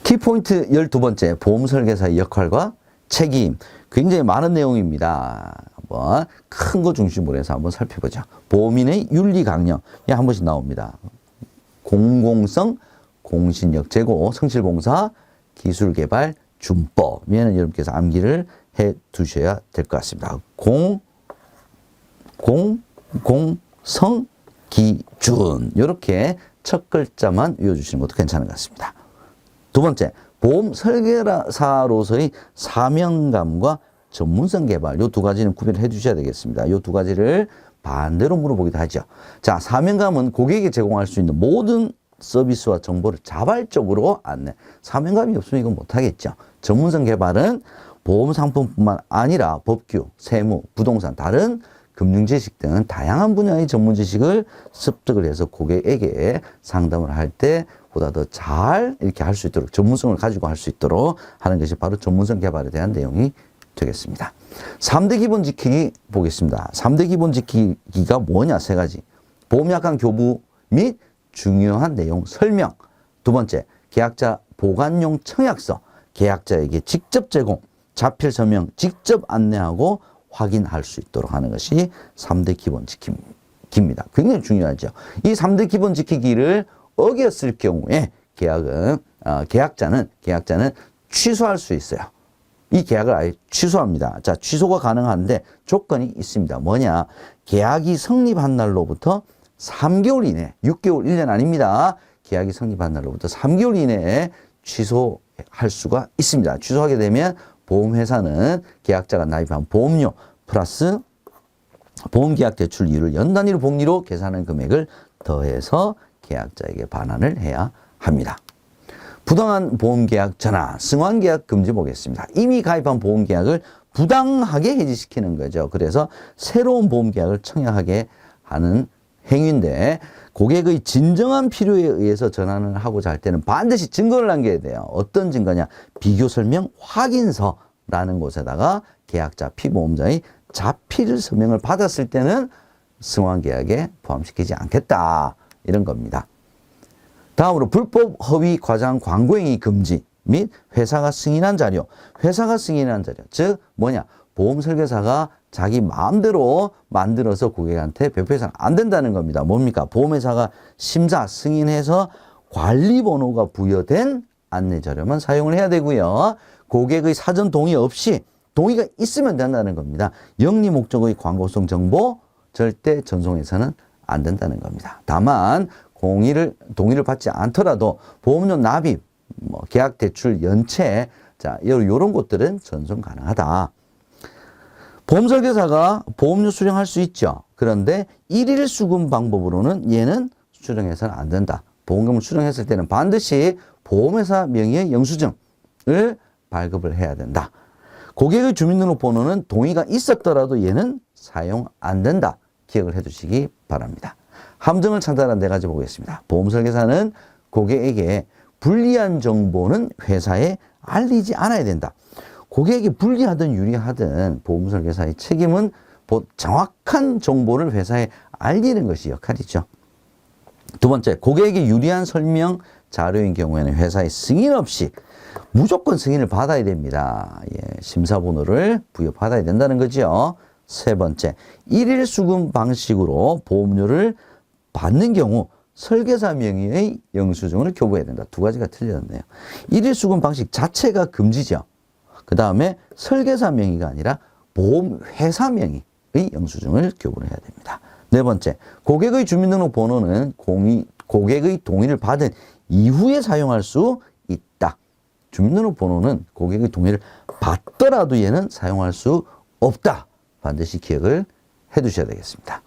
키포인트 12번째, 보험 설계사의 역할과 책임. 굉장히 많은 내용입니다. 한번 큰 거 중심으로 해서 한번 살펴보죠. 보험인의 윤리 강령. 한 번씩 나옵니다. 공공성, 공신력 제고, 성실봉사, 기술개발, 준법. 얘는 여러분께서 암기를 해 두셔야 될 것 같습니다. 성, 기준. 이렇게 첫 글자만 외워주시는 것도 괜찮은 것 같습니다. 두 번째, 보험 설계사로서의 사명감과 전문성 개발. 이 두 가지는 구별을 해 주셔야 되겠습니다. 이 두 가지를 반대로 물어보기도 하죠. 자, 사명감은 고객에게 제공할 수 있는 모든 서비스와 정보를 자발적으로 안내. 사명감이 없으면 이건 못하겠죠. 전문성 개발은 보험 상품뿐만 아니라 법규, 세무, 부동산, 다른 금융 지식 등 다양한 분야의 전문 지식을 습득을 해서 고객에게 상담을 할 때 보다 더 잘 이렇게 할 수 있도록, 전문성을 가지고 할 수 있도록 하는 것이 바로 전문성 개발에 대한 내용이 되겠습니다. 3대 기본 지키기 보겠습니다. 3대 기본 지키기가 뭐냐? 세 가지. 보험약관 교부 및 중요한 내용 설명. 두 번째, 계약자 보관용 청약서. 계약자에게 직접 제공, 자필 서명 직접 안내하고 확인할 수 있도록 하는 것이 3대 기본 지키기입니다. 굉장히 중요하죠. 이 3대 기본 지키기를 어겼을 경우에 계약자는 취소할 수 있어요. 이 계약을 아예 취소합니다. 자, 취소가 가능한데 조건이 있습니다. 뭐냐? 계약이 성립한 날로부터 3개월 이내, 6개월, 1년 아닙니다. 계약이 성립한 날로부터 3개월 이내에 취소할 수가 있습니다. 취소하게 되면 보험회사는 계약자가 납입한 보험료 플러스 보험계약 대출 이율을 연 단위로 복리로 계산한 금액을 더해서 계약자에게 반환을 해야 합니다. 부당한 보험계약 전환, 승환계약 금지 보겠습니다. 이미 가입한 보험계약을 부당하게 해지시키는 거죠. 그래서 새로운 보험계약을 청약하게 하는 행위인데 고객의 진정한 필요에 의해서 전환을 하고자 할 때는 반드시 증거를 남겨야 돼요. 어떤 증거냐? 비교설명 확인서라는 곳에다가 계약자 피보험자의 자필 서명을 받았을 때는 승환계약에 포함시키지 않겠다. 이런 겁니다. 다음으로 불법 허위 과장 광고행위 금지 및 회사가 승인한 자료. 회사가 승인한 자료. 즉 뭐냐? 보험 설계사가 자기 마음대로 만들어서 고객한테 배포해서는 안 된다는 겁니다. 뭡니까? 보험회사가 심사, 승인해서 관리번호가 부여된 안내자료만 사용을 해야 되고요. 고객의 사전 동의 없이 동의가 있으면 된다는 겁니다. 영리 목적의 광고성 정보 절대 전송해서는 안 된다는 겁니다. 다만 동의를 받지 않더라도 보험료 납입, 계약 대출 연체, 자, 이런 것들은 전송 가능하다. 보험 설계사가 보험료 수령할 수 있죠. 그런데 일일 수금 방법으로는 얘는 수령해서는 안 된다. 보험금을 수령했을 때는 반드시 보험회사 명의의 영수증을 발급을 해야 된다. 고객의 주민등록번호는 동의가 있었더라도 얘는 사용 안 된다. 기억을 해 두시기 바랍니다. 함정을 차단한 네 가지 보겠습니다. 보험 설계사는 고객에게 불리한 정보는 회사에 알리지 않아야 된다. 고객에게 불리하든 유리하든 보험 설계사의 책임은 정확한 정보를 회사에 알리는 것이 역할이죠. 두 번째, 고객에게 유리한 설명 자료인 경우에는 회사의 승인 없이 무조건 승인을 받아야 됩니다. 심사번호를 부여받아야 된다는 거죠. 세 번째, 일일 수금 방식으로 보험료를 받는 경우 설계사 명의의 영수증을 교부해야 된다. 두 가지가 틀렸네요. 일일 수금 방식 자체가 금지죠. 그 다음에 설계사 명의가 아니라 보험회사 명의의 영수증을 교부를 해야 됩니다. 네 번째, 고객의 주민등록번호는 고객의 동의를 받은 이후에 사용할 수 있다. 주민등록번호는 고객의 동의를 받더라도 얘는 사용할 수 없다. 반드시 기억을 해 두셔야 되겠습니다.